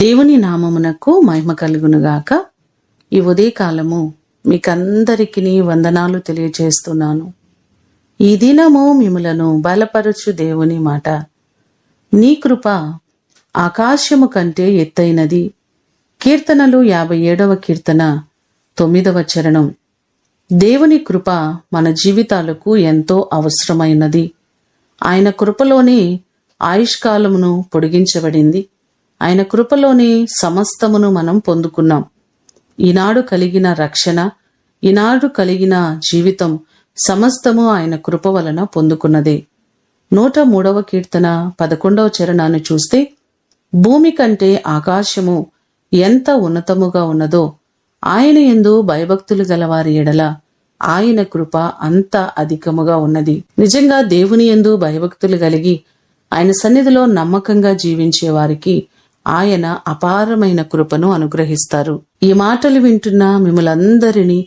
దేవుని నామమునకు మహిమ కలుగునుగాక. ఈ ఉదయకాలము మీకందరికీ వందనాలు తెలియజేస్తున్నాను. ఈ దినము మిమ్ములను బలపరచు దేవుని మాట. నీ కృప ఆకాశము కంటే ఎత్తైనది. కీర్తనలు 57వ కీర్తన 9వ చరణం. దేవుని కృప మన జీవితాలకు ఎంతో అవసరమైనది. ఆయన కృపలోని ఆయుష్కాలమును పొడిగించబడింది. ఆయన కృపలోని సమస్తమును మనం పొందుకున్నాం. ఈనాడు కలిగిన రక్షణ, ఈనాడు కలిగిన జీవితం సమస్తము ఆయన కృప వలన పొందుకున్నదే. 103వ కీర్తన 11వ చరణాన్ని చూస్తే, భూమి కంటే ఆకాశము ఎంత ఉన్నతముగా ఉన్నదో ఆయన యందు భయభక్తులు గలవారి ఎడల ఆయన కృప అంత అధికముగా ఉన్నది. నిజంగా దేవుని యందు భయభక్తులు కలిగి ఆయన సన్నిధిలో నమ్మకంగా జీవించే వారికి ఆయన అపారమైన కృపను అనుగ్రహిస్తారు. ఈ మాటలు వింటున్న మిమ్మలందరినీ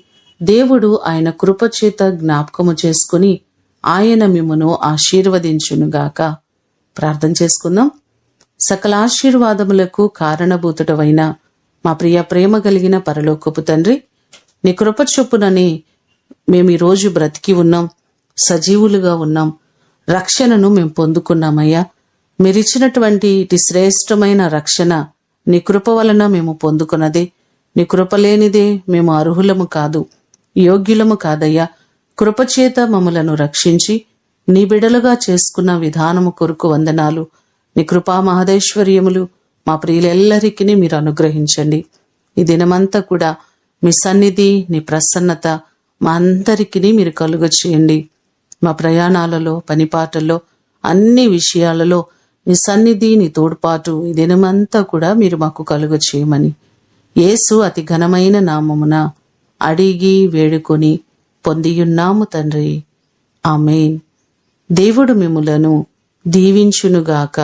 దేవుడు ఆయన కృపచేత జ్ఞాపకము చేసుకుని ఆయన మిమ్మను ఆశీర్వదించునుగాక. ప్రార్థన చేసుకుందాం. సకల ఆశీర్వాదములకు కారణభూతుడవైన మా ప్రేమ కలిగిన పరలోకపు తండ్రి, నీ కృప చొప్పునని మేము ఈరోజు బ్రతికి ఉన్నాం, సజీవులుగా ఉన్నాం, రక్షణను మేము పొందుకున్నామయ్యా. మీరిచ్చినటువంటి ఇటు శ్రేష్టమైన రక్షణ నీ కృప వలన మేము పొందుకున్నదే. నీ కృప లేనిదే మేము అర్హులము కాదు, యోగ్యులము కాదయ్యా. కృపచేత మమ్మలను రక్షించి నీ బిడలుగా చేసుకున్న విధానము కొరకు వందనాలు. నీ కృపా మహదేశ్వర్యములు మా ప్రియులెల్లరికీ మీరు అనుగ్రహించండి. ఈ దినమంతా కూడా మీ సన్నిధి, నీ ప్రసన్నత మా అందరికీ మీరు కలుగ చేయండి. మా ప్రయాణాలలో, పనిపాటల్లో, అన్ని విషయాలలో నీ సన్నిధి, నీ తోడ్పాటు ఈ దినమంతా కూడా మీరు మాకు కలుగ చేయమని యేసు అతి ఘనమైన నామమున అడిగి వేడుకొని పొందియున్నాము తండ్రి. ఆమేన్. దేవుడు మిమ్ములను దీవించునుగాక.